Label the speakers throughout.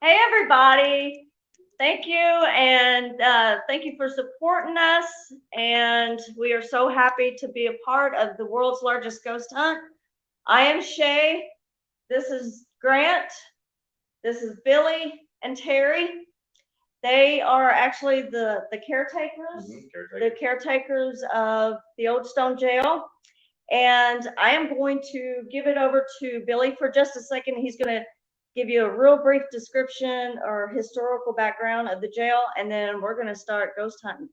Speaker 1: Hey, everybody. Thank you. And thank you for supporting us. And we are so happy to be a part of the world's largest ghost hunt. I am Shay. This is Grant. This is Billy and Terry. They are actually the caretakers, the caretakers of the Old Stone Jail. And I am going to give it over to Billy for just a second. He's going to give you a real brief description or historical background of the jail, and then we're going to start ghost hunting.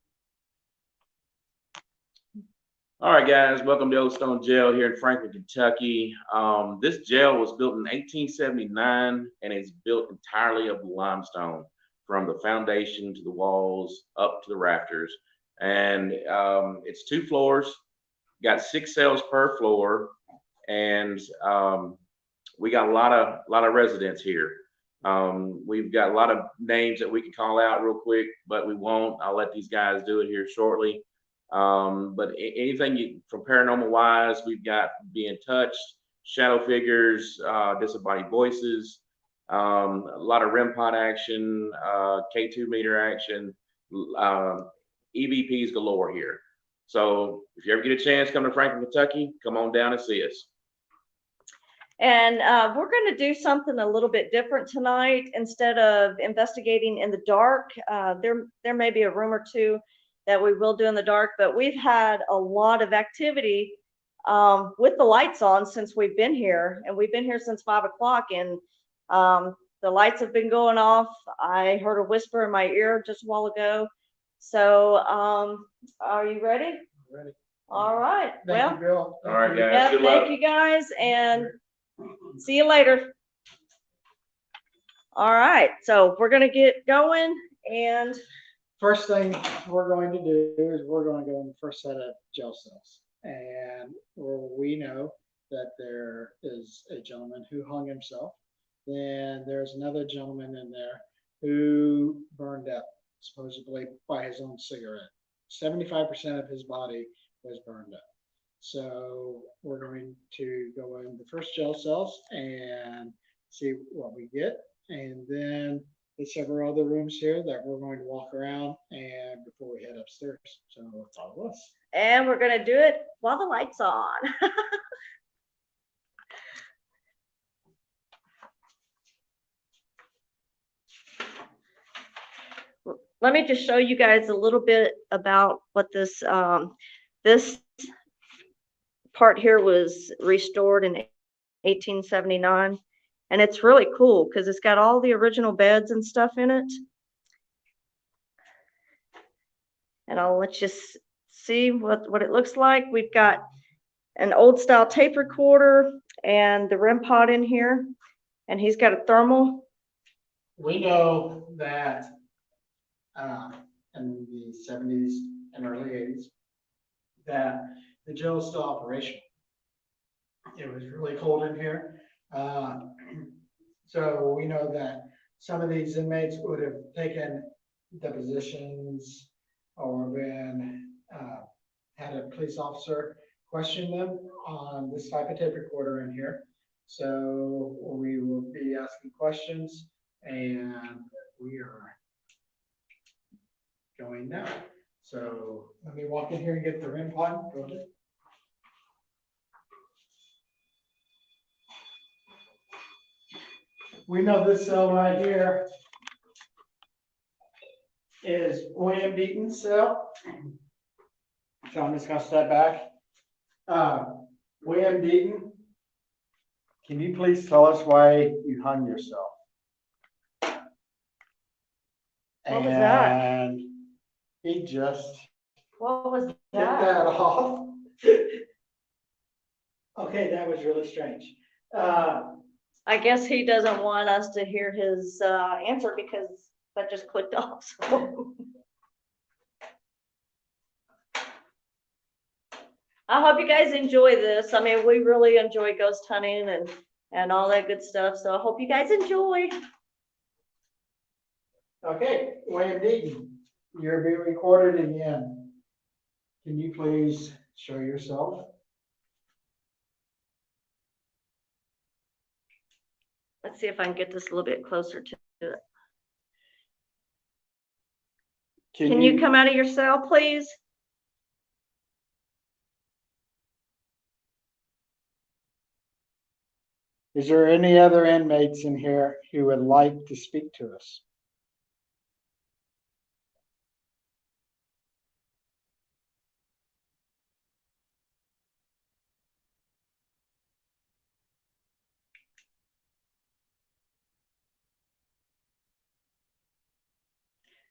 Speaker 2: All right, guys, welcome to Old Stone Jail here in Franklin, Kentucky. This jail was built in 1879 and it's built entirely of limestone, from the foundation to the walls up to the rafters. And it's 2 floors, got 6 cells per floor, and we got a lot of residents here. We've got a lot of names that we can call out real quick, but we won't. I'll let these guys do it here shortly. But anything from paranormal wise, we've got being touched, shadow figures, disembodied voices, a lot of REM pod action, K2 meter action, EVPs galore here. So if you ever get a chance, come to Franklin, Kentucky, come on down and see us.
Speaker 1: And we're going to do something a little bit different tonight. Instead of investigating in the dark, there may be a room or two that we will do in the dark, but we've had a lot of activity with the lights on since we've been here, and we've been here since 5 o'clock, and the lights have been going off. I heard a whisper in my ear just a while ago. So are you ready?
Speaker 3: Ready.
Speaker 1: All right.
Speaker 3: Thank you, Bill.
Speaker 2: All right, guys.
Speaker 1: Yeah,
Speaker 2: Good luck.
Speaker 1: thank you guys, and see you later. All right, so we're gonna get going, and
Speaker 3: First thing we're going to do is we're going to go in the first set of jail cells. And we know that there is a gentleman who hung himself. Then there's another gentleman in there who burned up, supposedly by his own cigarette. 75% of his body was burned up. So we're going to go in the first jail cells and see what we get. And then there's several other rooms here that we're going to walk around and before we head upstairs. So follow us.
Speaker 1: and we're gonna do it while the lights on. Let me just show you guys a little bit about what this this part here was restored in 1879. And it's really cool because it's got all the original beds and stuff in it. And I'll let you see what it looks like. We've got an old style tape recorder and the REM pod in here. And he's got a thermal.
Speaker 3: We know that in the 70s and early 80s that the jail is still operational. It was really cold in here. So we know that some of these inmates would have taken depositions or been had a police officer question them on this type of tape recorder in here. So we will be asking questions, and we are going now. So let me walk in here and get the REM pod. Go ahead. We know this cell right here is William Deaton's cell. So I'm just gonna step back. William Deaton, can you please tell us why you hung yourself?
Speaker 1: What was that?
Speaker 3: And he just
Speaker 1: What was
Speaker 3: get
Speaker 1: that?
Speaker 3: that off. Okay, that was really strange.
Speaker 1: I guess he doesn't want us to hear his answer because that just clicked off. So. I hope you guys enjoy this. I mean, we really enjoy ghost hunting and all that good stuff. So I hope you guys enjoy.
Speaker 3: Okay, William Deaton, you're being recorded again. Can you please show yourself?
Speaker 1: Let's see if I can get this a little bit closer to it. Can you come out of your cell, please?
Speaker 3: Is there any other inmates in here who would like to speak to us?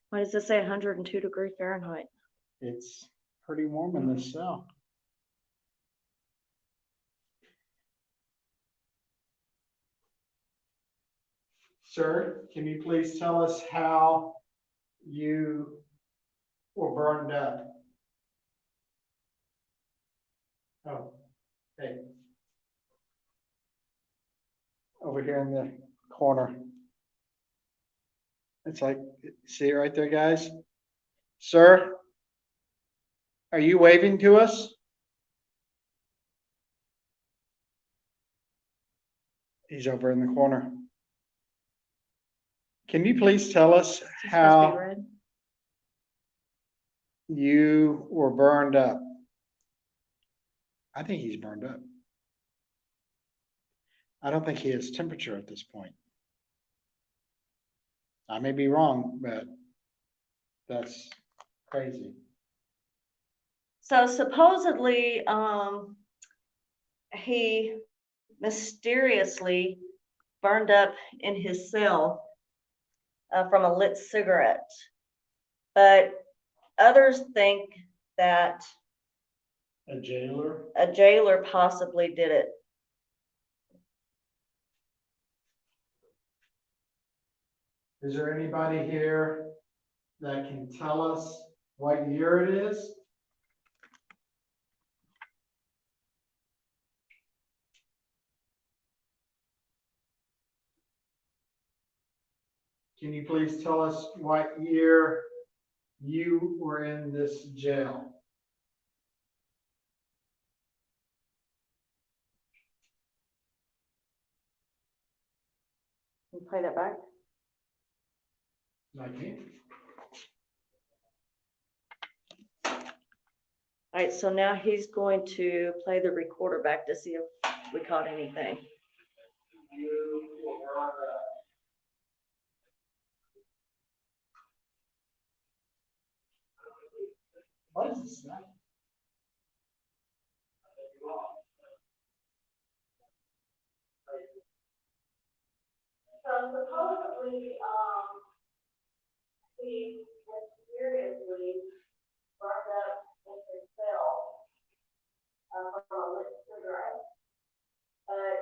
Speaker 1: Why does this say 102 Fahrenheit?
Speaker 3: It's pretty warm in this cell. Sir, can you please tell us how you were burned up? Oh, hey. Over here in the corner. It's like, see it right there, guys? Sir, are you waving to us? He's over in the corner. Can you please tell us
Speaker 1: Is this supposed to be
Speaker 3: how
Speaker 1: red?
Speaker 3: you were burned up? I think he's burned up. I don't think he has temperature at this point. I may be wrong, but that's crazy.
Speaker 1: So supposedly, he mysteriously burned up in his cell from a lit cigarette. But others think that
Speaker 3: A jailer?
Speaker 1: a jailer possibly did it.
Speaker 3: Is there anybody here that can tell us what year it is? Can you please tell us what year you were in this jail?
Speaker 1: Can you play that back?
Speaker 3: I can't.
Speaker 1: All right, so now he's going to play the recorder back to see if we caught anything.
Speaker 3: What is this?
Speaker 1: So supposedly, he mysteriously burned up in his cell from a lit cigarette. But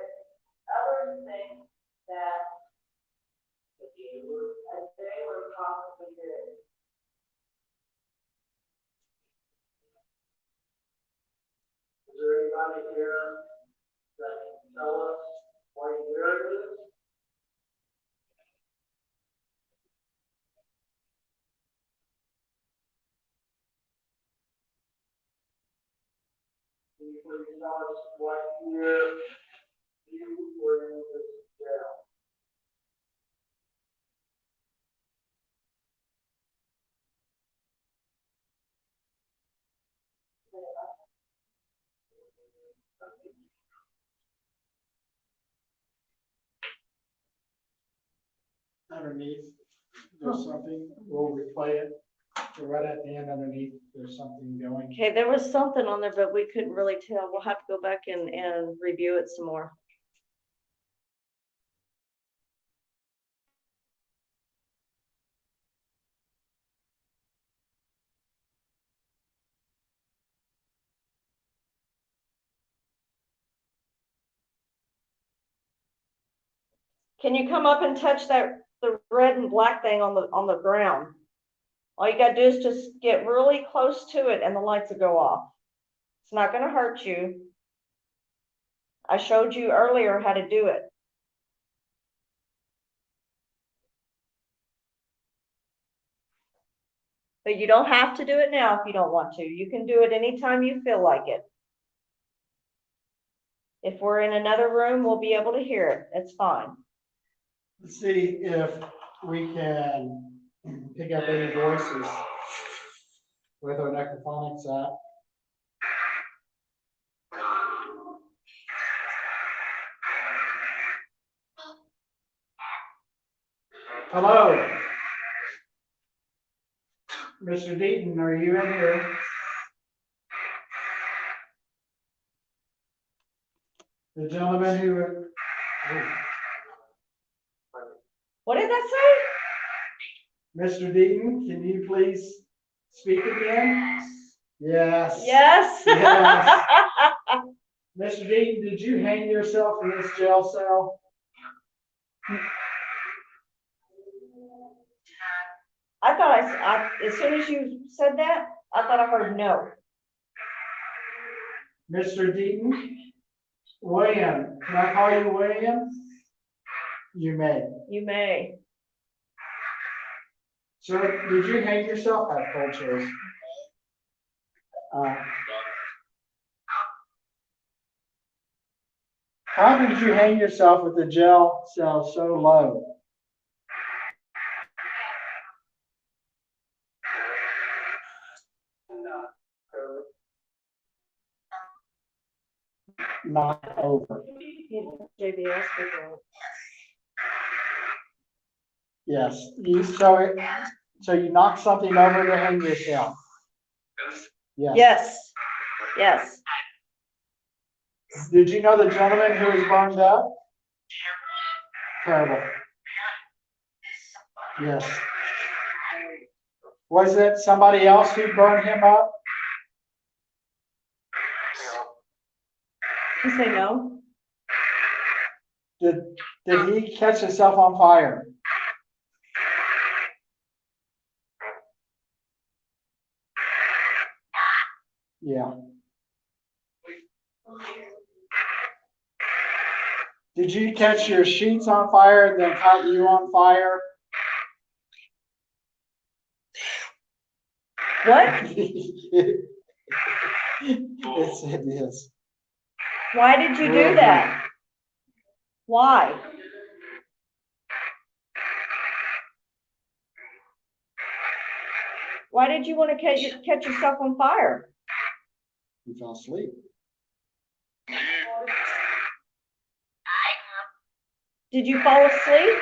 Speaker 1: others think that a jailer possibly did it.
Speaker 3: Is there anybody here that can tell us what year it is? Can you please tell us what year you were in this jail? Underneath, there's something, we'll replay it. So right at the end underneath, there's something going.
Speaker 1: Okay, there was something on there, but we couldn't really tell. We'll have to go back and review it some more. Can you come up and touch the red and black thing on the ground? All you gotta do is just get really close to it and the lights will go off. It's not gonna hurt you. I showed you earlier how to do it. But you don't have to do it now if you don't want to. You can do it anytime you feel like it. If we're in another room, we'll be able to hear it. It's fine.
Speaker 3: Let's see if we can pick up any voices with our necrophonics app. Hello. Mr. Deaton, are you in here? The gentleman who,
Speaker 1: What did that
Speaker 3: Mr. Deaton, can you please speak again? Yes.
Speaker 1: say? Yes.
Speaker 3: Yes. Mr. Deaton, did you hang yourself in this jail cell?
Speaker 1: I thought as soon as you said that, I thought I heard no.
Speaker 3: Mr. Deaton? William, can I call you William? You may.
Speaker 1: You may.
Speaker 3: Sir, did you hang yourself? I've told you. How did you hang yourself with the jail cell so low? Not over.
Speaker 1: JBS before.
Speaker 3: Yes. So you knocked something over to hang yourself. Yes.
Speaker 1: Yes. Yes.
Speaker 3: Did you know the gentleman who was burned up? Terrible. Yes. Was it somebody else who burned him up?
Speaker 1: You say no?
Speaker 3: Did he catch himself on fire? Yeah. Did you catch your sheets on fire and then caught you on fire?
Speaker 1: What?
Speaker 3: Yes, it is.
Speaker 1: Why did you do that? Why? Why did you want to catch yourself on fire?
Speaker 3: You fell asleep.
Speaker 1: Did you fall asleep?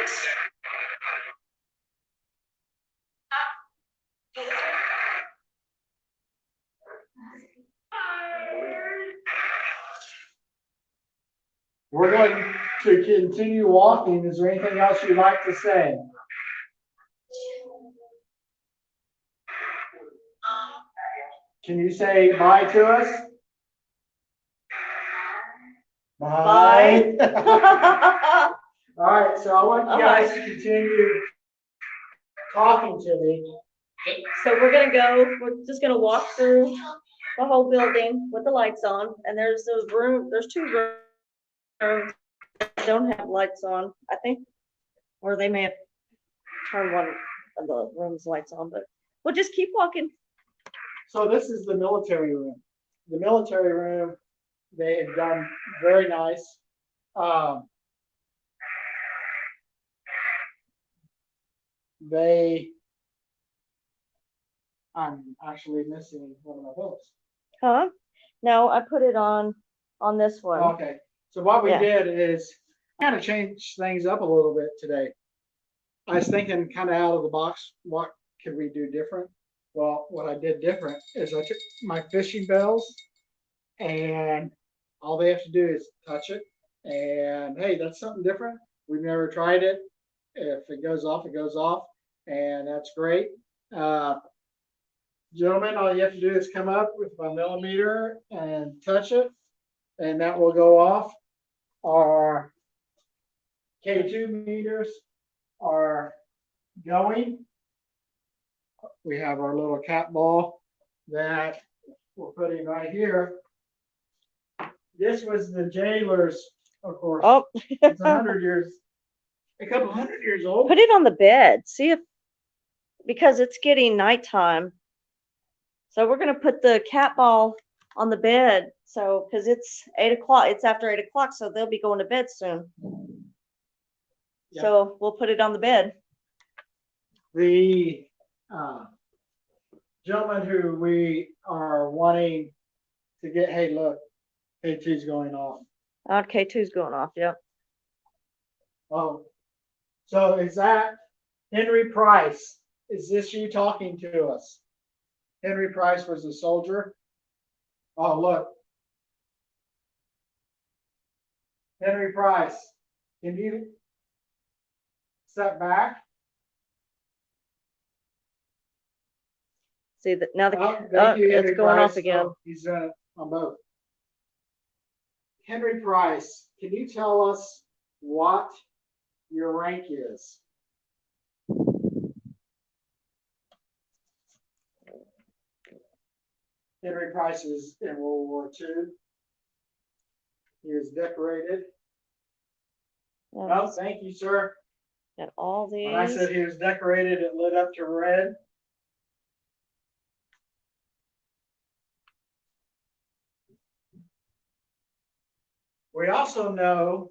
Speaker 3: We're going to continue walking. Is there anything else you'd like to say? Can you say bye to us? Bye. All right, so I want you guys to continue talking to me.
Speaker 1: So we're just gonna walk through the whole building with the lights on, and there's two rooms that don't have lights on, I think, or they may have turned one of the rooms lights on, but we'll just keep walking.
Speaker 3: So this is the military room. The military room, they have done very nice. I'm actually missing one of my books.
Speaker 1: Huh? No, I put it on this one.
Speaker 3: Okay, so what we
Speaker 1: Yeah.
Speaker 3: did is kind of change things up a little bit today. I was thinking kind of out of the box, what could we do different? Well, what I did different is I took my fishing bells and all they have to do is touch it. And hey, that's something different. We've never tried it. If it goes off, it goes off. And that's great. Gentlemen, all you have to do is come up with a millimeter and touch it, and that will go off. Our K2 meters are going. We have our little cat ball that we're putting right here. This was the jailer's, of course.
Speaker 1: Oh,
Speaker 3: It's a couple hundred years old.
Speaker 1: put it on the bed. See if, because it's getting nighttime. So we're gonna put the cat ball on the bed. So, cause it's 8 o'clock, it's after 8 o'clock, so they'll be going to bed soon.
Speaker 3: Yeah.
Speaker 1: So we'll put it on the bed.
Speaker 3: The gentleman who we are wanting to get, hey, look, K2's going off.
Speaker 1: K2's going off, yep.
Speaker 3: Oh, so is that Henry Price? Is this you talking to us? Henry Price was a soldier. Oh, look. Henry Price, can you step back?
Speaker 1: See that now
Speaker 3: Thank you,
Speaker 1: it's
Speaker 3: Henry
Speaker 1: going off
Speaker 3: Price.
Speaker 1: again.
Speaker 3: Oh, he's on both. Henry Price, can you tell us what your rank is? Henry Price is in World War II. He was decorated. No, thank you, sir.
Speaker 1: Got all
Speaker 3: When I
Speaker 1: these.
Speaker 3: said he was decorated, it lit up to red. We also know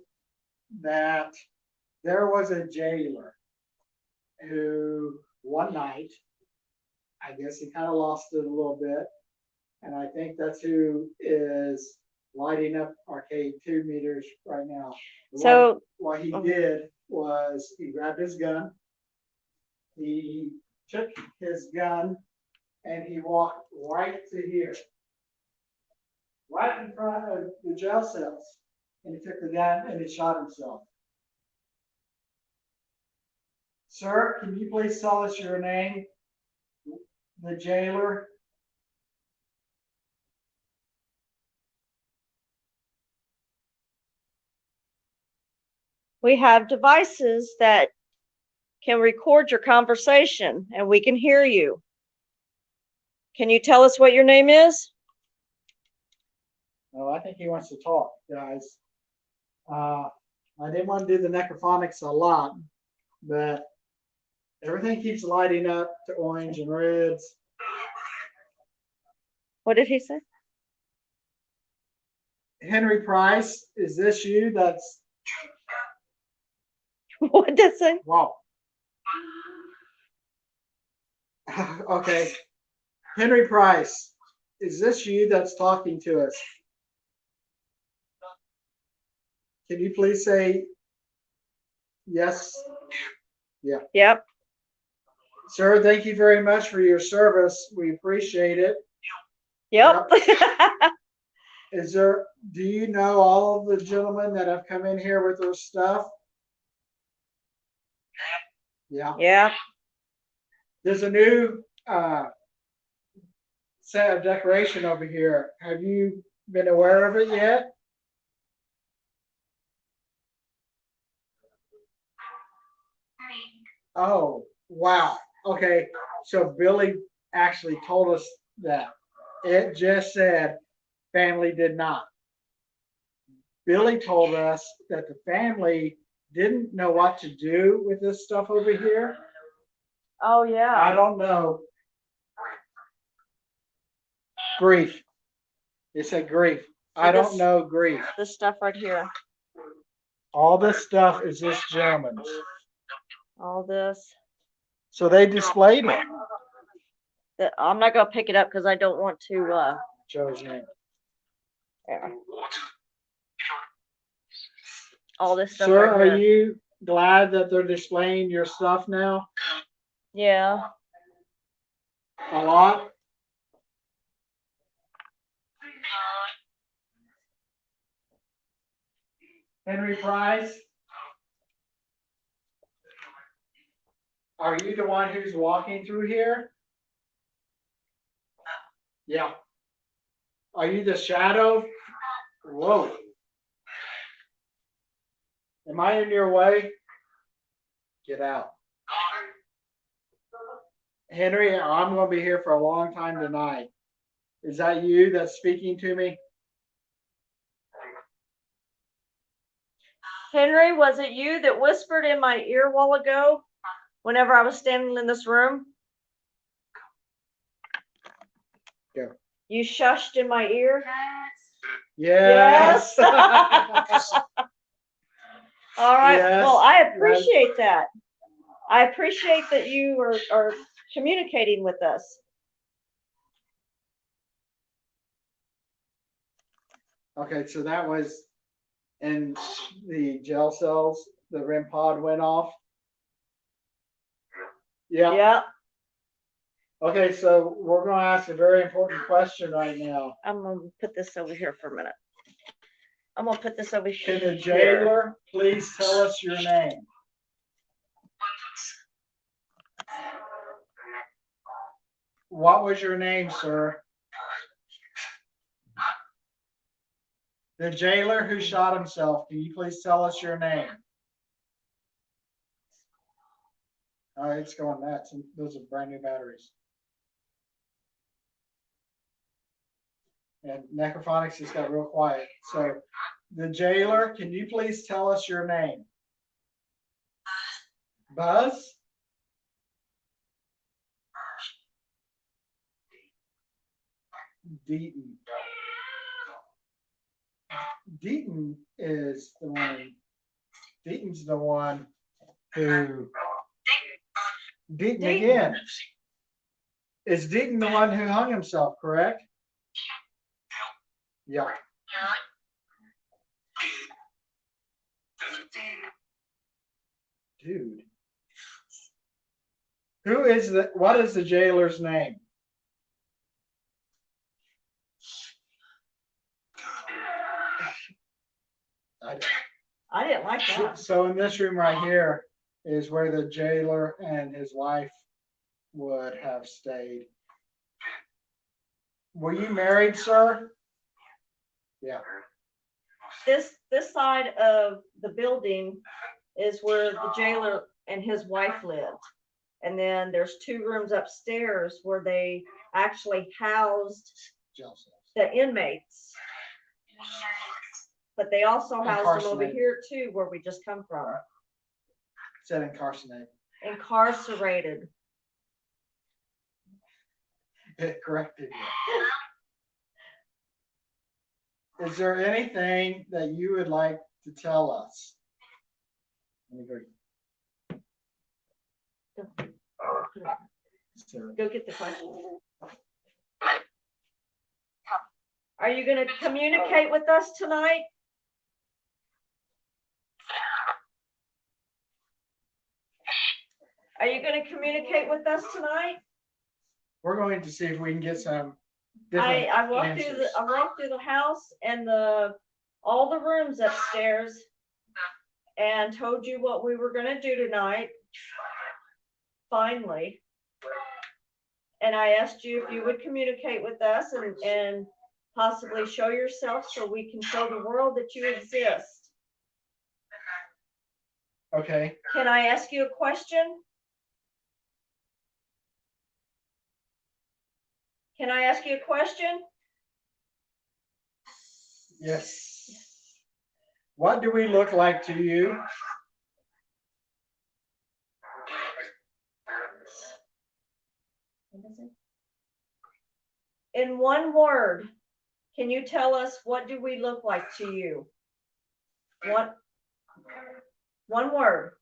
Speaker 3: that there was a jailer who one night, I guess he kind of lost it a little bit. And I think that's who is lighting up arcade 2 meters right now.
Speaker 1: So
Speaker 3: what he did was he grabbed his gun, he took his gun, and he walked right to here, right in front of the jail cells. And he took the gun and he shot himself. Sir, can you please tell us your name? The jailer.
Speaker 1: we have devices that can record your conversation and we can hear you. Can you tell us what your name is?
Speaker 3: Oh, I think he wants to talk, guys. I didn't want to do the necrophonics a lot, but everything keeps lighting up to orange and reds.
Speaker 1: What did he say?
Speaker 3: Henry Price, is this you? That's
Speaker 1: What did it say?
Speaker 3: wow. Okay. Henry Price, is this you that's talking to us? Can you please say yes? Yeah.
Speaker 1: Yep.
Speaker 3: Sir, thank you very much for your service. We appreciate it.
Speaker 1: Yep.
Speaker 3: Do you know all of the gentlemen that have come in here with their stuff? Yeah.
Speaker 1: Yeah.
Speaker 3: There's a new set of decoration over here. Have you been aware of it yet? Oh, wow. Okay. So Billy actually told us that. It just said family did not. Billy told us that the family didn't know what to do with this stuff over here.
Speaker 1: Oh yeah.
Speaker 3: I don't know. Grief. It said grief. I don't know grief.
Speaker 1: This stuff right here.
Speaker 3: All this stuff is this gentleman's.
Speaker 1: All this.
Speaker 3: So they displayed it.
Speaker 1: I'm not gonna pick it up because I don't want to.
Speaker 3: Joe's name.
Speaker 1: Yeah. All this stuff.
Speaker 3: Sir,
Speaker 1: right
Speaker 3: are
Speaker 1: here.
Speaker 3: you glad that they're displaying your stuff now?
Speaker 1: Yeah.
Speaker 3: A lot? Henry Price? Are you the one who's walking through here? Yeah. Are you the shadow? Whoa. Am I in your way? Get out. Henry, I'm going to be here for a long time tonight. Is that you that's speaking to me?
Speaker 1: Henry, was it you that whispered in my ear a while ago whenever I was standing in this room?
Speaker 3: Yeah.
Speaker 1: You shushed in my ear?
Speaker 3: Yes.
Speaker 1: All right.
Speaker 3: Yes.
Speaker 1: Well, I appreciate that. I appreciate that you are communicating with us.
Speaker 3: Okay, so that was in the jail cells, the REM pod went off. Yeah.
Speaker 1: Yeah,
Speaker 3: Okay, so we're gonna ask a very important question right now.
Speaker 1: I'm gonna put this over here for a minute. I'm gonna put this over
Speaker 3: Can
Speaker 1: here.
Speaker 3: the jailer please tell us your name? What was your name, sir? The jailer who shot himself, can you please tell us your name? All right, it's going nuts. Those are brand new batteries. And Necrophonics just got real quiet. So the jailer, can you please tell us your name? Buzz? Deaton. Deaton is the one. Deaton's the one who. Deaton again. Is Deaton the one who hung himself, correct? Yeah. Dude. Who is what is the jailer's name?
Speaker 1: I didn't like that.
Speaker 3: So in this room right here is where the jailer and his wife would have stayed. Were you married, sir? Yeah.
Speaker 1: This side of the building is where the jailer and his wife lived. And then there's 2 rooms upstairs where they actually housed the inmates. But they also housed them over here too, where we just come from.
Speaker 3: Said incarcerated.
Speaker 1: Incarcerated.
Speaker 3: It corrected you. Is there anything that you would like to tell us?
Speaker 1: Go get the question. Are you going to communicate with us tonight? Are you going to communicate with us tonight?
Speaker 3: We're going to see if we can get some
Speaker 1: I walked through the house and all the rooms upstairs and told you what we were going to do tonight. Finally. And I asked you if you would communicate with us and possibly show yourself so we can show the world that you exist.
Speaker 3: Okay.
Speaker 1: Can I ask you a question? Can I ask you a question?
Speaker 3: Yes. What do we look like to you?
Speaker 1: In one word, can you tell us what do we look like to you? One word.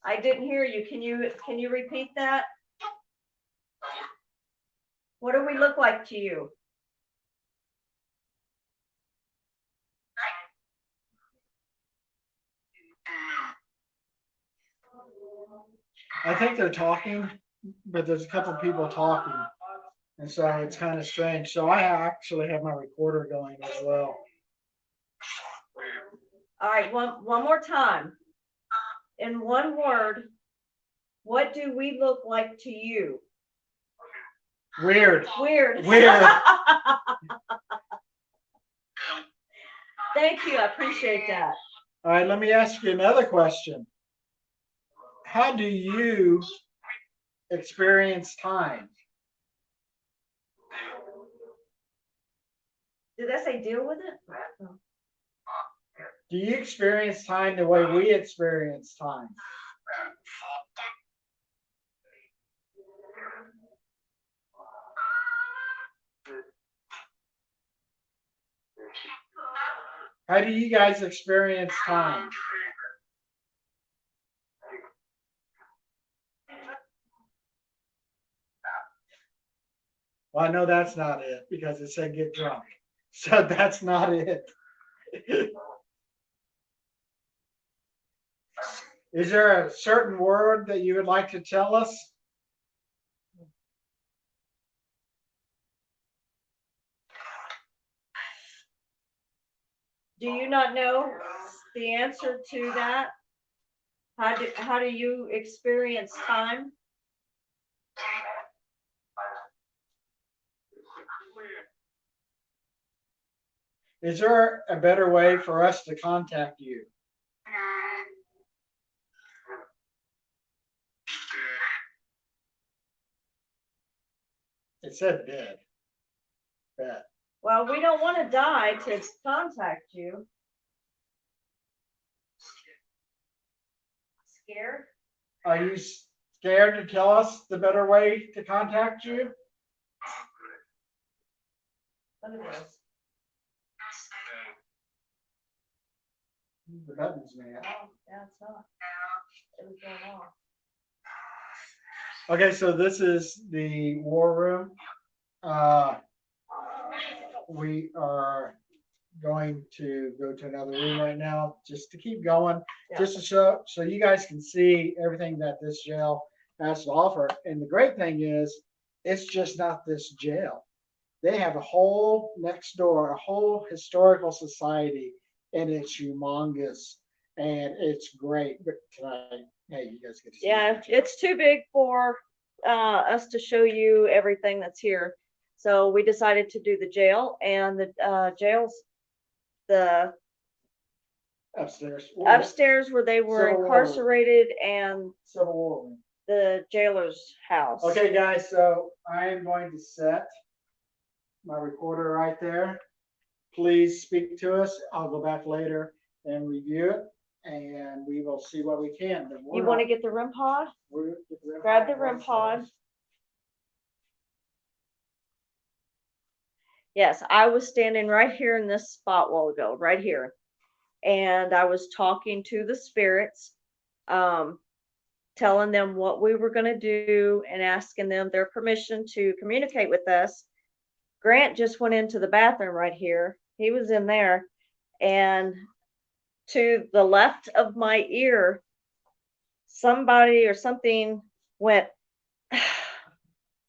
Speaker 1: I didn't hear you. Can you repeat that? What do we look like to you?
Speaker 3: I think they're talking, but there's a couple people talking. And so it's kind of strange. So I actually have my recorder going as well.
Speaker 1: All right, one more time. In one word, what do we look like to you?
Speaker 3: Weird.
Speaker 1: Weird.
Speaker 3: Weird.
Speaker 1: Thank you. I appreciate that.
Speaker 3: All right, let me ask you another question. How do you experience time?
Speaker 1: Did I say deal with it?
Speaker 3: Do you experience time the way we experience time? How do you guys experience time? Well, I know that's not it because it said get drunk. So that's not it. Is there a certain word that you would like to tell us?
Speaker 1: Do you not know the answer to that? How do you experience time?
Speaker 3: Is there a better way for us to contact you? It said dead. Bad.
Speaker 1: Well, we don't want to die to contact you. Scared?
Speaker 3: Are you scared to tell us the better way to contact you?
Speaker 1: Look at this.
Speaker 3: The buttons, man.
Speaker 1: Oh, yeah, it's not. It was going off.
Speaker 3: Okay, so this is the war room. We are going to go to another room right now just to keep going, just to show so you guys can see everything that this jail has to offer. And the great thing is, it's just not this jail. They have a whole next door, a whole historical society, and it's humongous and it's great. But hey, you guys get to see
Speaker 1: Yeah,
Speaker 3: it.
Speaker 1: it's too big for us to show you everything that's here. So we decided to do the jail, and the jail's the
Speaker 3: Upstairs.
Speaker 1: upstairs where they were
Speaker 3: Civil War.
Speaker 1: incarcerated, and
Speaker 3: Civil War room.
Speaker 1: the jailer's house.
Speaker 3: Okay, guys, so I am going to set my recorder right there. Please speak to us. I'll go back later and review it, and we will see what we can. But
Speaker 1: You want to get the REM pod?
Speaker 3: to
Speaker 1: Grab the REM pod. Yes, I was standing right here in this spot a while ago, right here. And I was talking to the spirits, telling them what we were going to do and asking them their permission to communicate with us. Grant just went into the bathroom right here. He was in there. And to the left of my ear, somebody or something went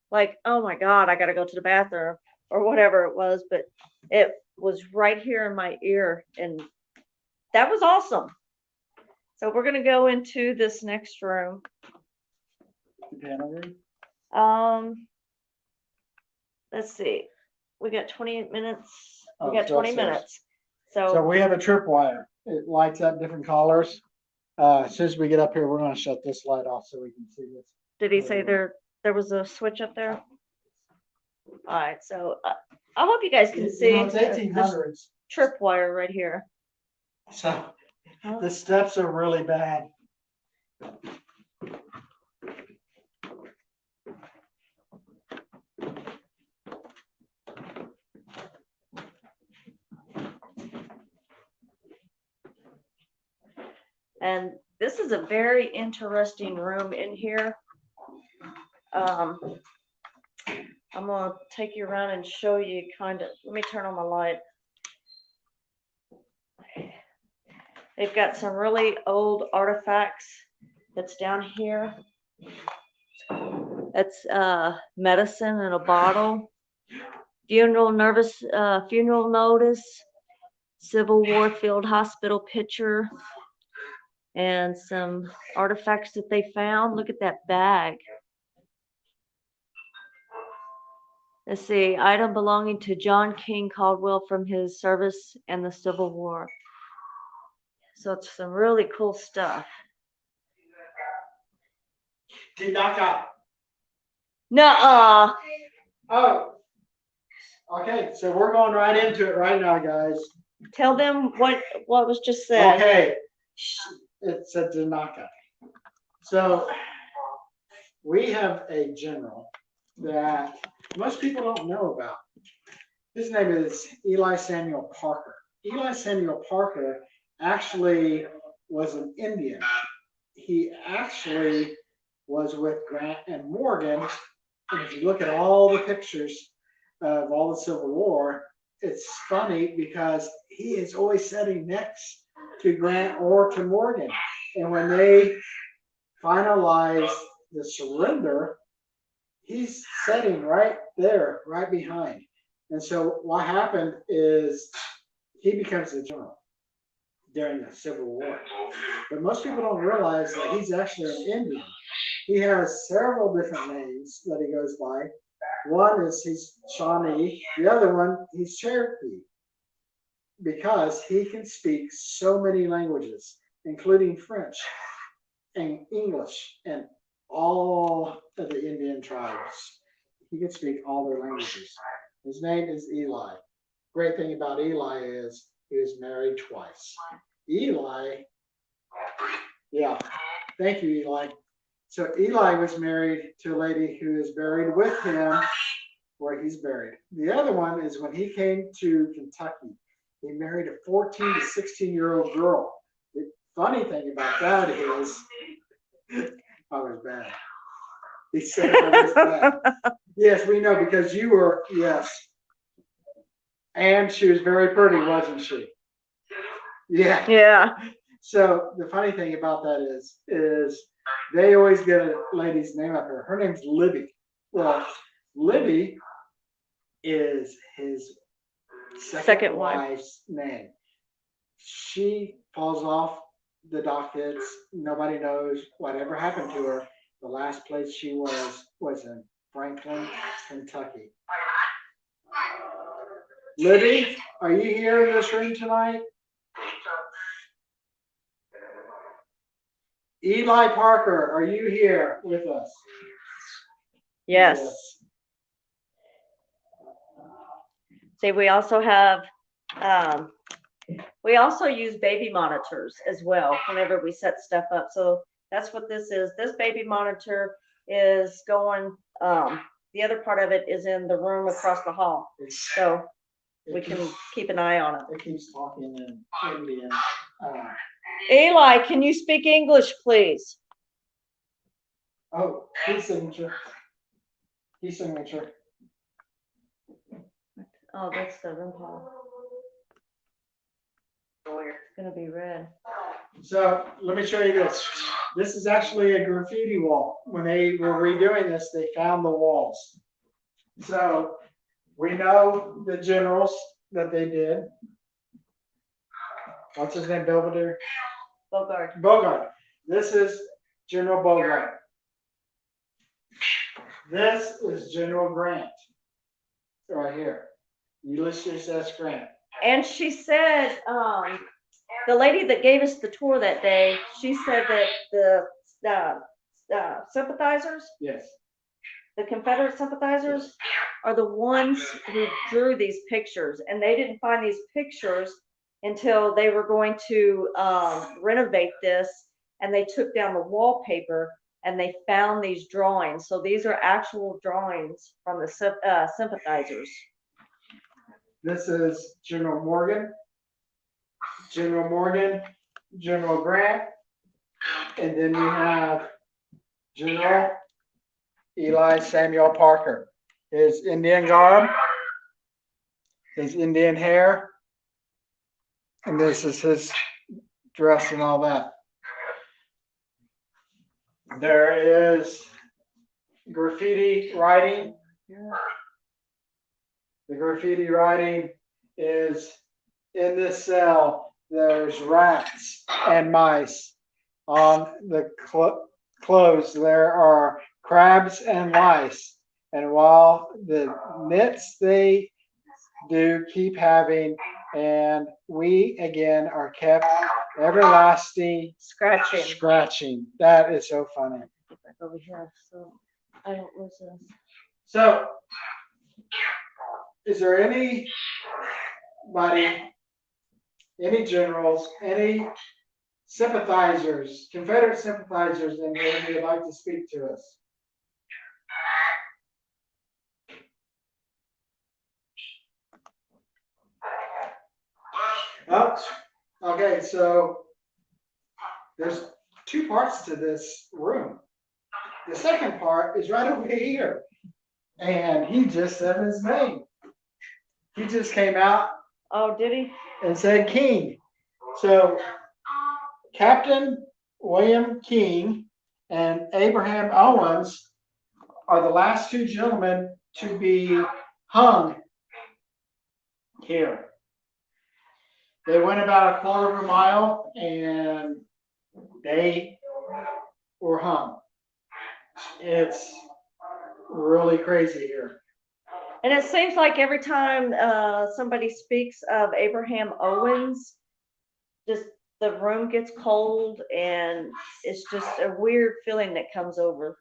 Speaker 1: like, oh my God, I got to go to the bathroom, or whatever it was. But it was right here in my ear. And that was awesome. So we're going to go into this next room.
Speaker 3: The panel room?
Speaker 1: Let's see. We got 28 minutes. We
Speaker 3: Oh,
Speaker 1: got
Speaker 3: so
Speaker 1: 20
Speaker 3: upstairs.
Speaker 1: minutes.
Speaker 3: So
Speaker 1: So
Speaker 3: we have a tripwire. It lights up different colors. As soon as we get up here, we're going to shut this light off so we can see this.
Speaker 1: did he say there was a switch up there? All right. So I hope you guys can
Speaker 3: You
Speaker 1: see
Speaker 3: know, it's
Speaker 1: this
Speaker 3: 1800s.
Speaker 1: tripwire right here.
Speaker 3: So the steps are really bad.
Speaker 1: And this is a very interesting room in here. I'm gonna take you around and show you kind of. Let me turn on my light. They've got some really old artifacts that's down here. That's medicine in a bottle. Funeral notice, Civil War field hospital picture, and some artifacts that they found. Look at that bag. Let's see, item belonging to John King Caldwell from his service and the Civil War. So it's some really cool stuff.
Speaker 3: Did not got.
Speaker 1: Nuh-uh.
Speaker 3: Oh. Okay, so we're going right into it right now, guys.
Speaker 1: Tell them what was just said.
Speaker 3: Okay. It's a Tanaka. So we have a general that most people don't know about. His name is Eli Samuel Parker. Eli Samuel Parker actually was an Indian. He actually was with Grant and Morgan. And if you look at all the pictures of all the Civil War, it's funny because he is always sitting next to Grant or to Morgan. And when they finalize the surrender, he's sitting right there, right behind. And so what happened is he becomes a general during the Civil War. But most people don't realize that he's actually an Indian. He has several different names that he goes by. One is he's Shawnee, the other one he's Cherokee, because he can speak so many languages, including French and English and all of the Indian tribes. He can speak all their languages. His name is Eli. Great thing about Eli is he was married twice. Eli, yeah, thank you, Eli. So Eli was married to a lady who is buried with him where he's buried. The other one is when he came to Kentucky, he married a 14 to 16-year-old girl. The funny thing about that is, I was bad. He said I was bad. Yes, we know because you were, yes. And she was very pretty, wasn't she? Yeah.
Speaker 1: Yeah.
Speaker 3: So the funny thing about that is they always get a lady's name up here. Her name's Libby. Well, Libby is his second wife's name. She falls off the dockets. Nobody knows whatever happened to her. The last place she was in Franklin, Kentucky. Libby, are you here in this room tonight? Eli Parker, are you here with us?
Speaker 1: Yes. See, we also have, we also use baby monitors as well whenever we set stuff up. So that's what this is. This baby monitor is going, the other part of it is in the room across the hall. So we can keep an eye on it.
Speaker 3: It keeps talking in Indian.
Speaker 1: Eli, can you speak English, please?
Speaker 3: Oh, key signature. Key signature.
Speaker 1: Oh, that's the room call. It's gonna be red.
Speaker 3: So let me show you this. This is actually a graffiti wall. When they were redoing this, they found the walls. So we know the generals that they did. What's his name? Belvedere?
Speaker 1: Bogart.
Speaker 3: Bogart. This is General Bogart. This is General Grant. Right here. Ulysses S. Grant.
Speaker 1: And she said, the lady that gave us the tour that day, she said that the sympathizers,
Speaker 3: Yes.
Speaker 1: the Confederate sympathizers, are the ones who drew these pictures, and they didn't find these pictures until they were going to renovate this, and they took down the wallpaper and they found these drawings. So these are actual drawings from the sympathizers.
Speaker 3: This is General Morgan, General Grant, and then we have General Eli Samuel Parker. His Indian garb, his Indian hair, and this is his dress and all that. There is graffiti writing. The graffiti writing is in this cell. There's rats and mice. On the clothes, there are crabs and lice. And while the nits they do keep having, and we again are kept everlasting scratching. That is so funny.
Speaker 1: Over here, so I don't lose this.
Speaker 3: So, is there anybody, any generals, any sympathizers, Confederate sympathizers in here who would like to speak to us? Oh, okay, so there's two parts to this room. The second part is right over here. And he just said his name. He just came out
Speaker 1: Oh, did he?
Speaker 3: and said King. So Captain William King and Abraham Owens are the last two gentlemen to be hung here. They went about a quarter of a mile and they were hung. It's really crazy here.
Speaker 1: And it seems like every time somebody speaks of Abraham Owens, just the room gets cold and it's just a weird feeling that comes over.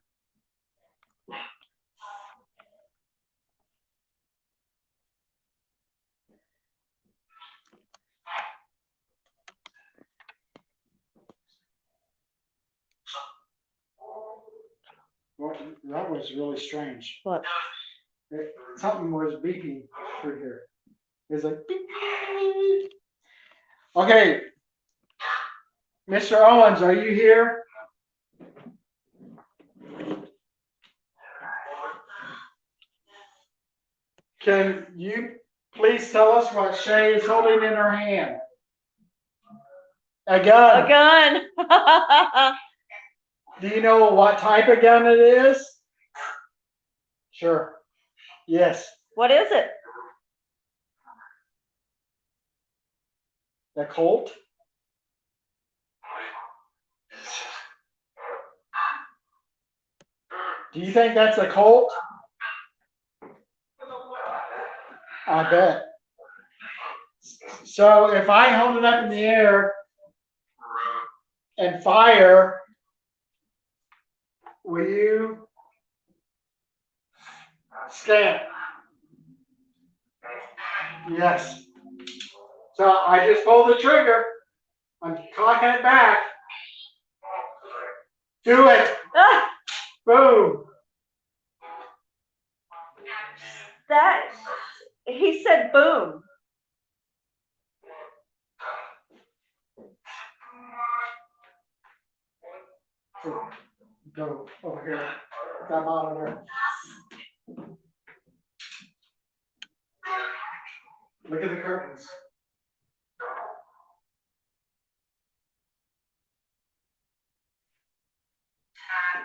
Speaker 3: Well, that was really strange.
Speaker 1: But
Speaker 3: Something was beeping through here. It's like beep, beep, beep. Okay. Mr. Owens, are you here? Can you please tell us what Shay is holding in her hand? A gun.
Speaker 1: a gun.
Speaker 3: Do you know what type of gun it is? Sure. Yes.
Speaker 1: What is it?
Speaker 3: The Colt. Do you think that's a Colt? I bet. So if I hold it up in the air and fire, will you stand? Yes. So I just pull the trigger. I'm cocking it back. Do it.
Speaker 1: Ah,
Speaker 3: Boom.
Speaker 1: that he said boom.
Speaker 3: Go over here. That monitor. Look at the curtains.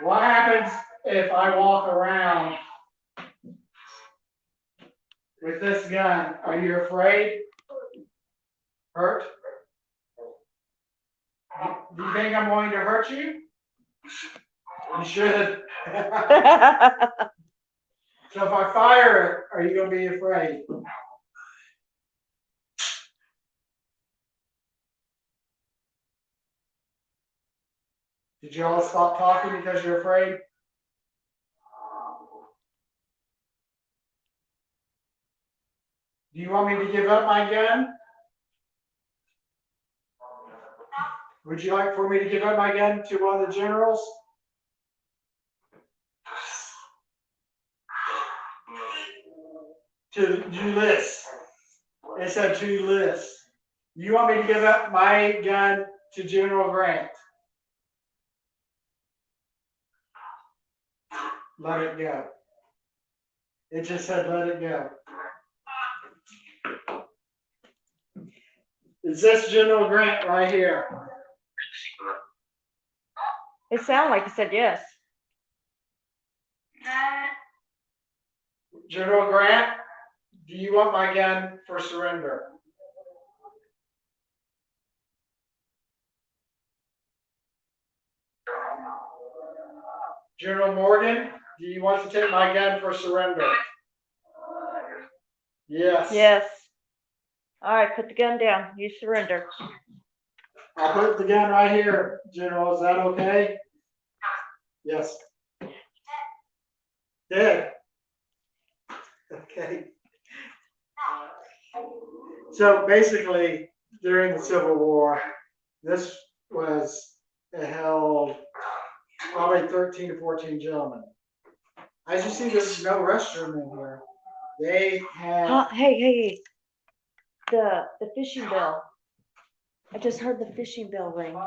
Speaker 3: What happens if I walk around with this gun? Are you afraid? Hurt? Do you think I'm going to hurt you? You should. So if I fire it, are you going to be afraid? Did you all stop talking because you're afraid? Do you want me to give up my gun? Would you like for me to give up my gun to one of the generals? To do this. It said to list. You want me to give up my gun to General Grant? Let it go. It just said let it go. Is this General Grant right here?
Speaker 1: It sounded like he said yes.
Speaker 3: General Grant, do you want my gun for surrender? General Morgan, do you want to take my gun for surrender? Yes.
Speaker 1: Yes. All right, put the gun down. You surrender.
Speaker 3: I'll put the gun right here, General. Is that okay? Yes. Dead. Okay. So basically, during the Civil War, this was held probably 13 to 14 gentlemen. As you see, there's no restroom in here. They have.
Speaker 1: Hey. The fishing bell. I just heard the fishing bell ring.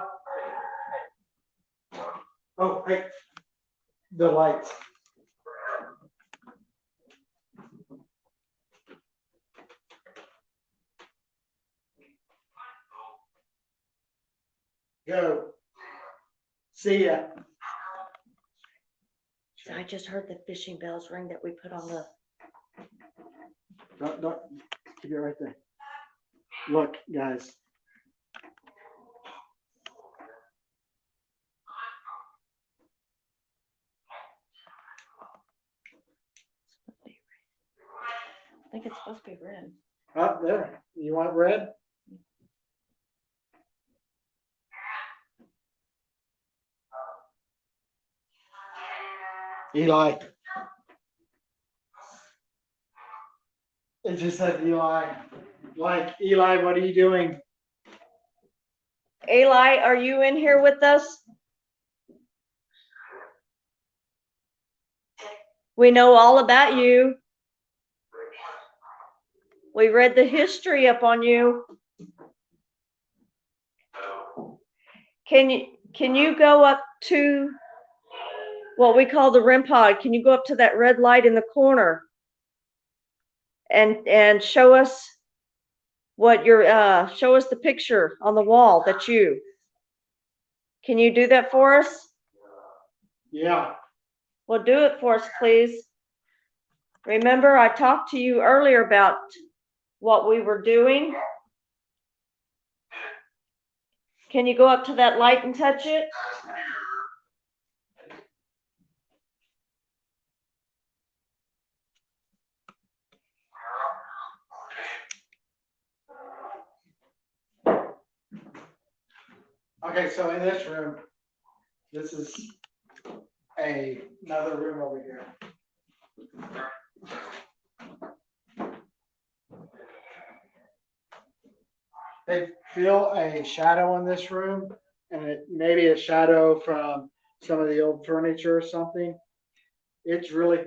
Speaker 3: Oh, hey, the lights. Go. See ya.
Speaker 1: So I just heard the fishing bells ring that we put on the.
Speaker 3: Don't, keep it right there. Look, guys.
Speaker 1: I think it's supposed to be red.
Speaker 3: Up there. You want red? Eli. It just said Eli. Like, Eli, what are you doing?
Speaker 1: Eli, are you in here with us? We know all about you. We read the history up on you. Can you go up to what we call the REM pod? Can you go up to that red light in the corner and show us what your show us the picture on the wall that you. Can you do that for us?
Speaker 3: Yeah.
Speaker 1: Well, do it for us, please. Remember, I talked to you earlier about what we were doing. Can you go up to that light and touch it?
Speaker 3: Okay, so in this room, this is another room over here. They feel a shadow in this room, and it maybe a shadow from some of the old furniture or something. It's really,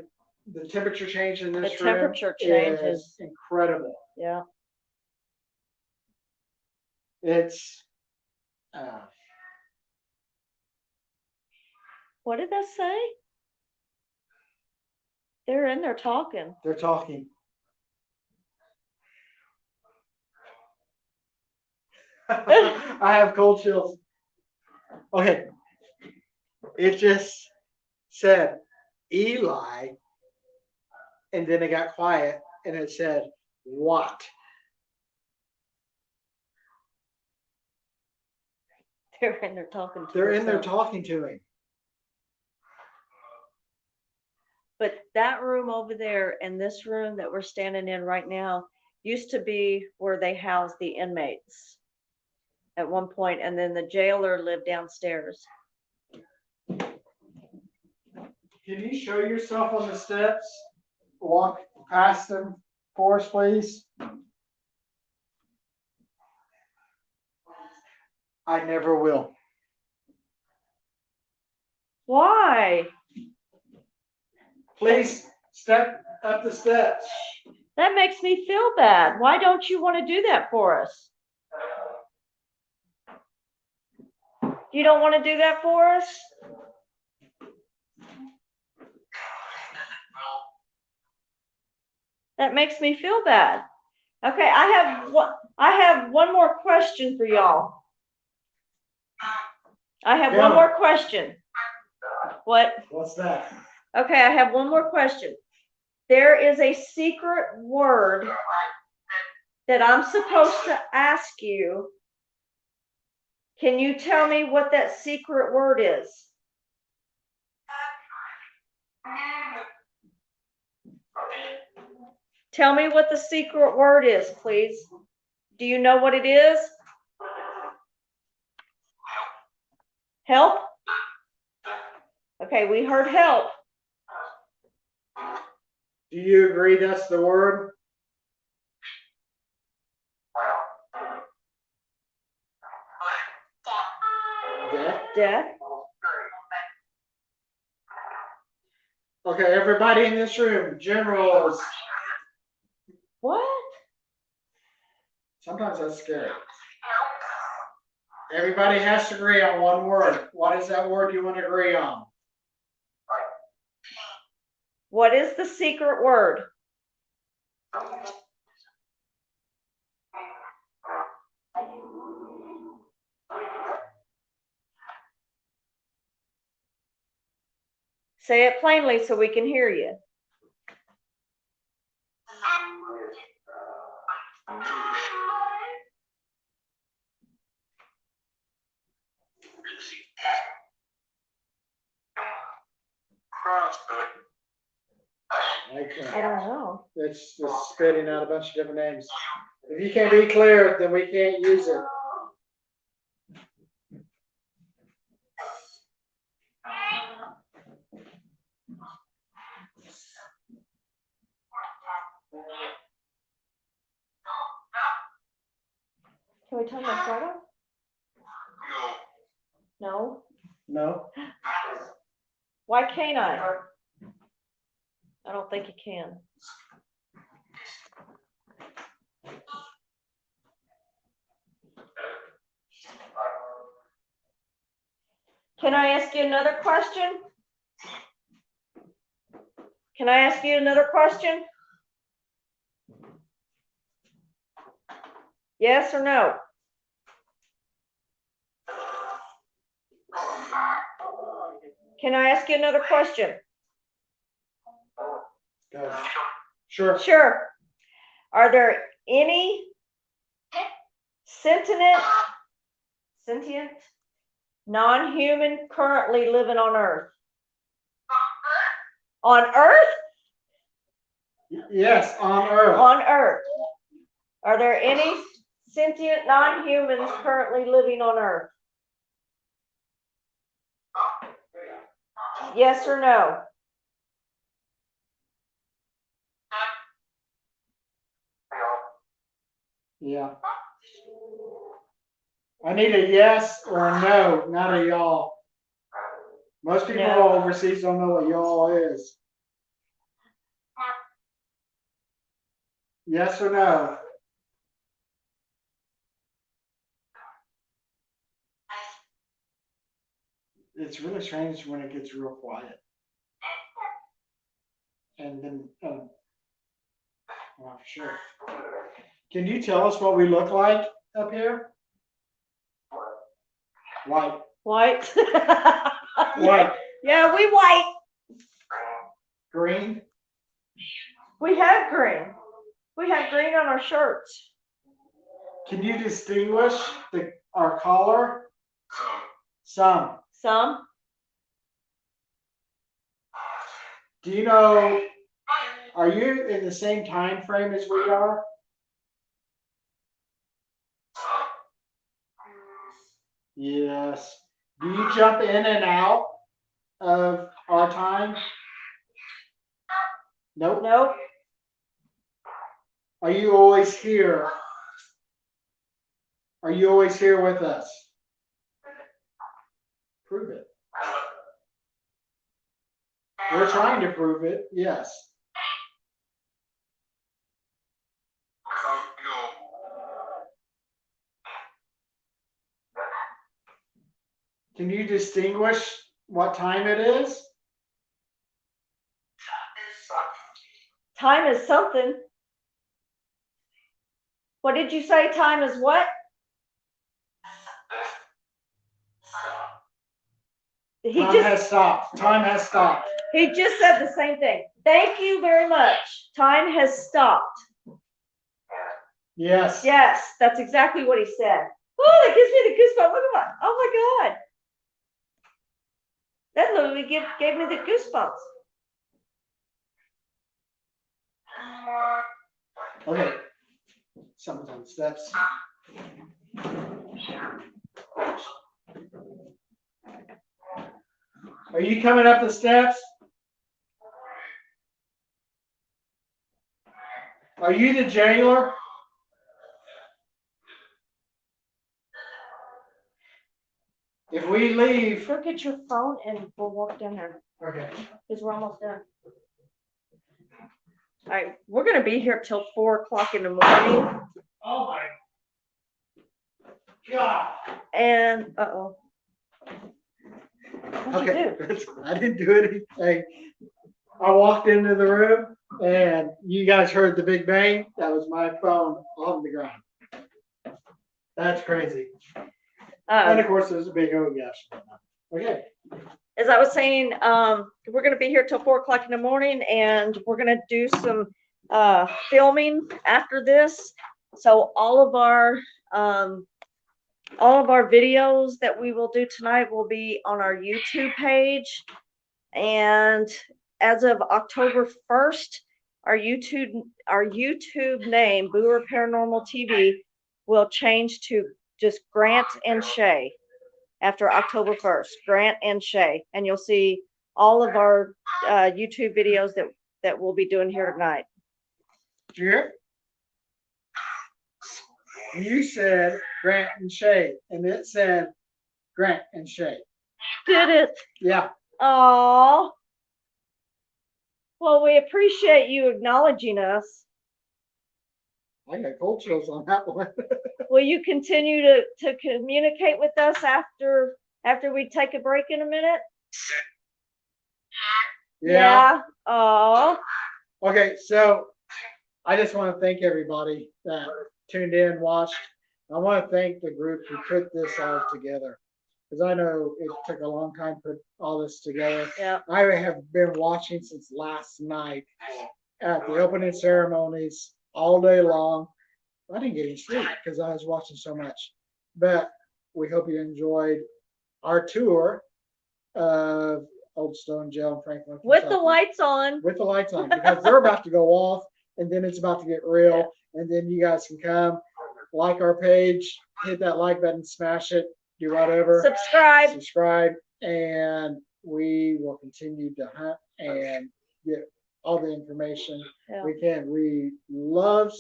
Speaker 3: the temperature change in this
Speaker 1: The
Speaker 3: room
Speaker 1: temperature change is
Speaker 3: incredible.
Speaker 1: yeah.
Speaker 3: It's
Speaker 1: What did that say? They're in there talking.
Speaker 3: they're talking. I have cold chills. Okay. It just said Eli, and then it got quiet, and it said, what?
Speaker 1: They're in there talking to
Speaker 3: They're in there
Speaker 1: themselves.
Speaker 3: talking to him.
Speaker 1: But that room over there and this room that we're standing in right now used to be where they housed the inmates at one point, and then the jailer lived downstairs.
Speaker 3: Can you show yourself on the steps? Walk past them for us, please. I never will.
Speaker 1: Why?
Speaker 3: Please step up the steps.
Speaker 1: That makes me feel bad. Why don't you want to do that for us? You don't want to do that for us? That makes me feel bad. Okay, I have one more question for y'all. I have one more question. What?
Speaker 3: What's that?
Speaker 1: Okay, I have one more question. There is a secret word that I'm supposed to ask you. Can you tell me what that secret word is? Tell me what the secret word is, please. Do you know what it is? Help? Okay, we heard help.
Speaker 3: Do you agree that's the word? Death?
Speaker 1: Death?
Speaker 3: Okay, everybody in this room, generals.
Speaker 1: What?
Speaker 3: Sometimes that's scary. Everybody has to agree on one word. What is that word you want to agree on?
Speaker 1: What is the secret word? Say it plainly so we can hear you.
Speaker 3: Okay.
Speaker 1: I don't know.
Speaker 3: It's just spitting out a bunch of different names. If you can't be clear, then we can't use it.
Speaker 1: Can we turn this light on? No.
Speaker 3: No?
Speaker 1: Why can't I? I don't think you can. Can I ask you another question? Can I ask you another question? Yes or no? Can I ask you another question?
Speaker 3: Go ahead. Sure.
Speaker 1: Sure. Are there any sentient, non-human currently living on Earth? On Earth?
Speaker 3: Yes, on Earth.
Speaker 1: On Earth. Are there any sentient non-humans currently living on Earth? Yes or no?
Speaker 3: Yeah. I need a yes or a no, not a y'all. Most people
Speaker 1: No.
Speaker 3: overseas don't know what y'all is. Yes or no? It's really strange when it gets real quiet. And then, well, for sure. Can you tell us what we look like up here? White.
Speaker 1: White.
Speaker 3: White.
Speaker 1: Yeah, we white.
Speaker 3: Green.
Speaker 1: We have green. We have green on our shirts.
Speaker 3: Can you distinguish our color? Some.
Speaker 1: Some.
Speaker 3: Do you know, are you in the same time frame as we are? Yes. Do you jump in and out of our time? Nope.
Speaker 1: Nope.
Speaker 3: Are you always here? Are you always here with us? Prove it. We're trying to prove it, yes. Can you distinguish what time it is?
Speaker 1: Time is something. What did you say? Time is what?
Speaker 3: Time has stopped. Time has stopped.
Speaker 1: He just said the same thing. Thank you very much. Time has stopped.
Speaker 3: Yes.
Speaker 1: Yes, that's exactly what he said. Oh, that gives me the goosebumps. Look at that. Oh my God. That literally gave me the goosebumps.
Speaker 3: Okay. Someone's on the steps. Are you coming up the steps? Are you the jailer? If we leave.
Speaker 1: Go get your phone and we'll walk down there.
Speaker 3: Okay.
Speaker 1: Because we're almost done. All right, we're going to be here till 4 o'clock in the morning.
Speaker 3: Oh my. God.
Speaker 1: And, uh-oh. What'd you do?
Speaker 3: Okay, I didn't do anything. I walked into the room and you guys heard the big bang. That was my phone on the ground. That's crazy. And of course, there's a big oh gosh. Okay.
Speaker 1: As I was saying, we're gonna be here till 4 o'clock in the morning, and we're gonna do some filming after this. So all of our videos that we will do tonight will be on our YouTube page. And as of October 1st, our YouTube name, Booher Paranormal TV, will change to just Grant and Shay. After October 1st, Grant and Shay, and you'll see all of our YouTube videos that we'll be doing here tonight.
Speaker 3: Did you hear? You said Grant and Shay, and it said Grant and Shay.
Speaker 1: Did it?
Speaker 3: Yeah.
Speaker 1: Oh. Well, we appreciate you acknowledging us.
Speaker 3: I got cold chills on that one.
Speaker 1: Will you continue to communicate with us after we take a break in a minute?
Speaker 3: Yeah.
Speaker 1: Oh.
Speaker 3: Okay, so I just want to thank everybody that tuned in, watched. I want to thank the group who put this all together, because I know it took a long time to put all this together.
Speaker 1: Yeah.
Speaker 3: I have been watching since last night at the opening ceremonies all day long. I didn't get any sleep because I was watching so much. But we hope you enjoyed our tour of Old Stone Jail in Franklin,
Speaker 1: With the
Speaker 3: Kentucky.
Speaker 1: lights on.
Speaker 3: With the lights on, because they're about to go off, and then it's about to get real, and then you guys can come, like our page, hit that like button, smash it, do whatever. Subscribe, and we will continue to hunt and get all the information we can. We love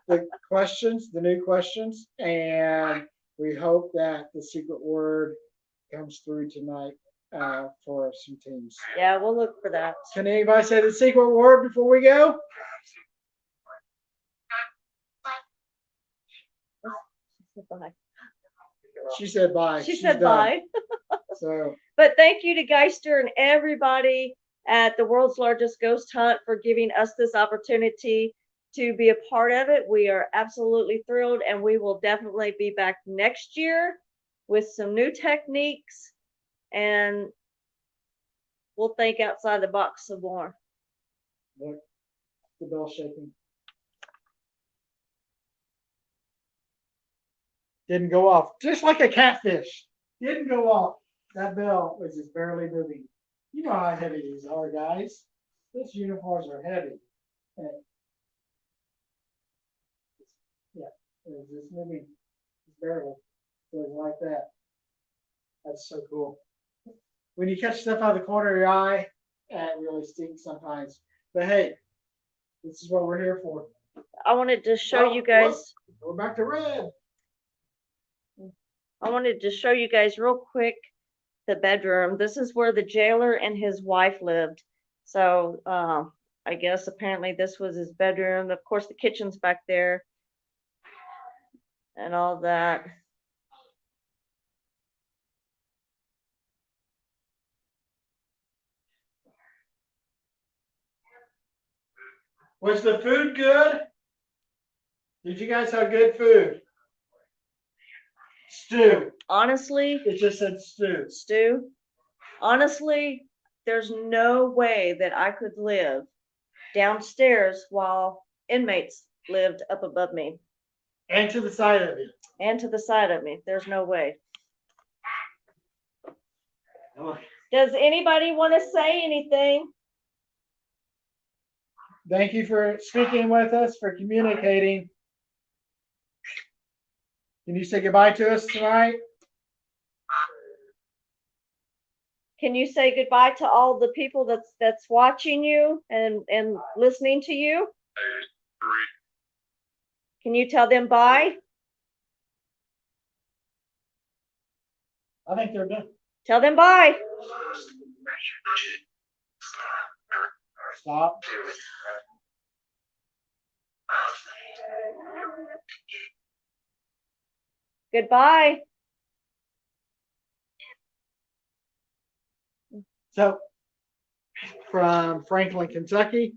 Speaker 3: the questions, the new questions, and we hope that the secret word comes through tonight for some teams.
Speaker 1: Yeah, we'll look for that.
Speaker 3: Can anybody say the secret word before we go?
Speaker 1: Bye.
Speaker 3: She said bye.
Speaker 1: She
Speaker 3: She's
Speaker 1: said
Speaker 3: done.
Speaker 1: bye.
Speaker 3: So,
Speaker 1: but thank you to Geister and everybody at the world's largest ghost hunt for giving us this opportunity to be a part of it. We are absolutely thrilled, and we will definitely be back next year with some new techniques, and we'll think outside the box some more.
Speaker 3: look, the bell shaking. Didn't go off, just like a catfish. Didn't go off. That bell was just barely moving. You know how heavy these are, guys. These uniforms are heavy. And yeah, it was just moving just barely. So it was like that. That's so cool. When you catch stuff out of the corner of your eye, it really stinks sometimes. But hey, this is what we're here for.
Speaker 1: I wanted to show you guys.
Speaker 3: We're back to red.
Speaker 1: I wanted to show you guys real quick the bedroom. This is where the jailer and his wife lived. So I guess apparently this was his bedroom. Of course, the kitchen's back there and all that.
Speaker 3: Was the food good? Did you guys have good food? Stew.
Speaker 1: Honestly,
Speaker 3: It just said stew.
Speaker 1: Stu, honestly, there's no way that I could live downstairs while inmates lived up above me.
Speaker 3: And to the side of it.
Speaker 1: And to the side of me. There's no way.
Speaker 3: Oh.
Speaker 1: Does anybody want to say anything?
Speaker 3: Thank you for speaking with us, for communicating. Can you say goodbye to us tonight?
Speaker 1: Can you say goodbye to all the people that's watching you and listening to you? Can you tell them bye?
Speaker 3: I think they're done.
Speaker 1: Tell them bye.
Speaker 3: Stop.
Speaker 1: Goodbye.
Speaker 3: So, from Franklin, Kentucky,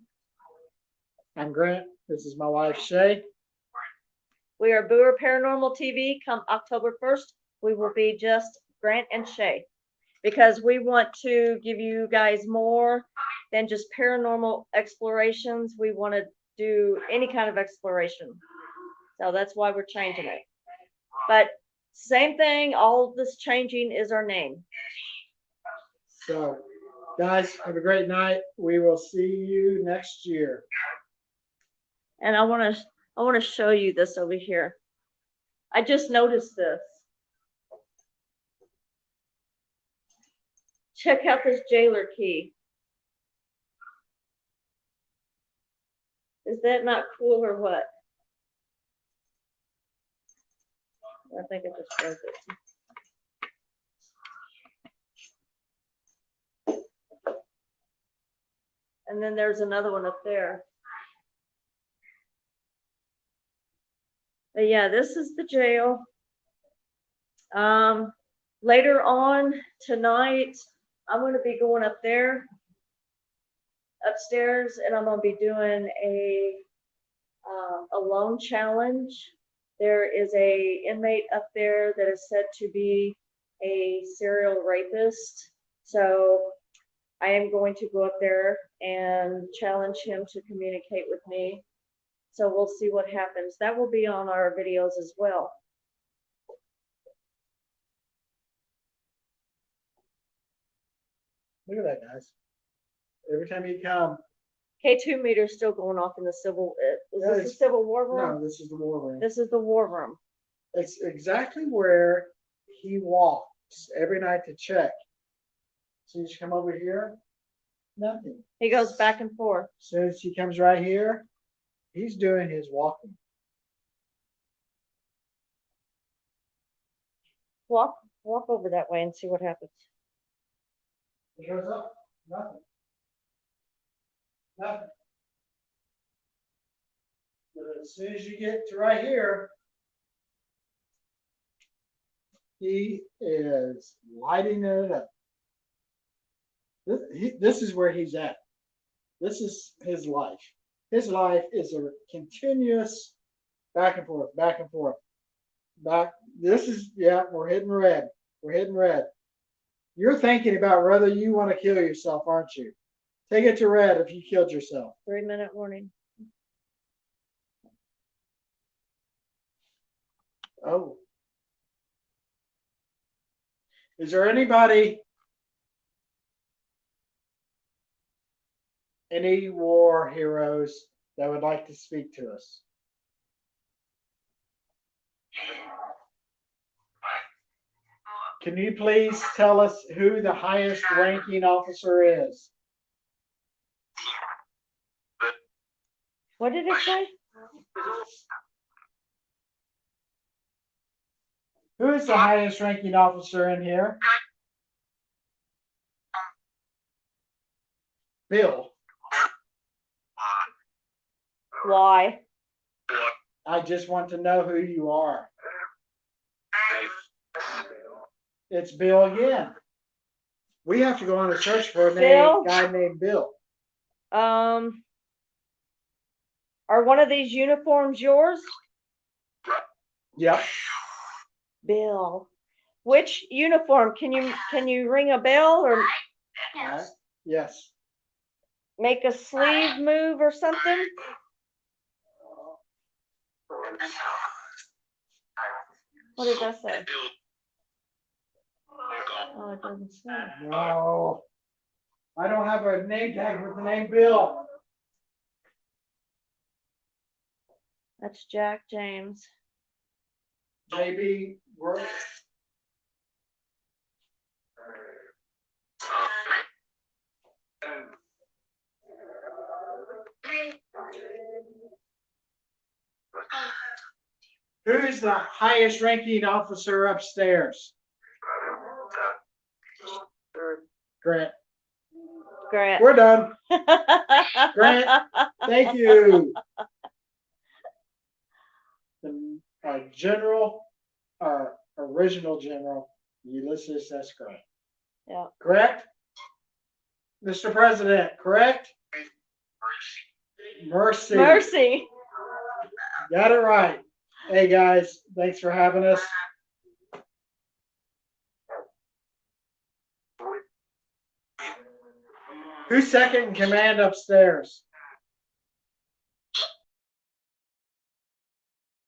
Speaker 3: I'm Grant. This is my wife, Shay.
Speaker 1: We are Booher Paranormal TV. Come October 1st, we will be just Grant and Shay, because we want to give you guys more than just paranormal explorations. We want to do any kind of exploration. So that's why we're changing it. But same thing, all this changing is our name.
Speaker 3: So, guys, have a great night. We will see you next year.
Speaker 1: And I want to show you this over here. I just noticed this. Check out this jailer key. Is that not cool or what? I think I just broke it. And then there's another one up there. But yeah, this is the jail. Later on tonight, I'm going to be going up there, upstairs, and I'm going to be doing a loan challenge. There is a inmate up there that is said to be a serial rapist. So I am going to go up there and challenge him to communicate with me. So we'll see what happens. That will be on our videos as well.
Speaker 3: Look at that, guys. Every time you come,
Speaker 1: K2 meter is still going off in the civil. Is
Speaker 3: Yeah,
Speaker 1: this the
Speaker 3: it's-
Speaker 1: civil war room?
Speaker 3: no, this is the war room.
Speaker 1: This is the war room.
Speaker 3: It's exactly where he walks every night to check. So you just come over here, nothing.
Speaker 1: He goes back and forth.
Speaker 3: As soon as he comes right here, he's doing his walking.
Speaker 1: Walk over that way and see what happens.
Speaker 3: He goes up, nothing. Nothing. But as soon as you get to right here, he is lighting it up. This is where he's at. This is his life. His life is a continuous back and forth, back and forth. Back. This is, yeah, we're hitting red. We're hitting red. You're thinking about whether you want to kill yourself, aren't you? Take it to red if you killed yourself.
Speaker 1: 3-minute warning.
Speaker 3: Oh. Is there anybody, any war heroes that would like to speak to us? Can you please tell us who the highest ranking officer is?
Speaker 1: What did it say?
Speaker 3: Who is the highest ranking officer in here? Bill.
Speaker 1: Why?
Speaker 3: I just want to know who you are. It's Bill again. We have to go on a search for a
Speaker 1: Bill?
Speaker 3: guy named Bill.
Speaker 1: Are one of these uniforms yours?
Speaker 3: Yep.
Speaker 1: Bill. Which uniform? Can you ring a bell or
Speaker 3: Yes.
Speaker 1: make a sleeve move or something? What did that say? Oh, it doesn't say.
Speaker 3: No. I don't have a name tag with the name Bill.
Speaker 1: That's Jack James.
Speaker 3: JB works. Who's the highest ranking officer upstairs? Grant.
Speaker 1: Grant.
Speaker 3: We're done. Grant, thank you. The general our original general, Ulysses S. Grant.
Speaker 1: Yeah.
Speaker 3: Correct? Mr. President, correct? Mercy.
Speaker 1: Mercy.
Speaker 3: Got it right. Hey, guys, thanks for having us. Who's second in command upstairs?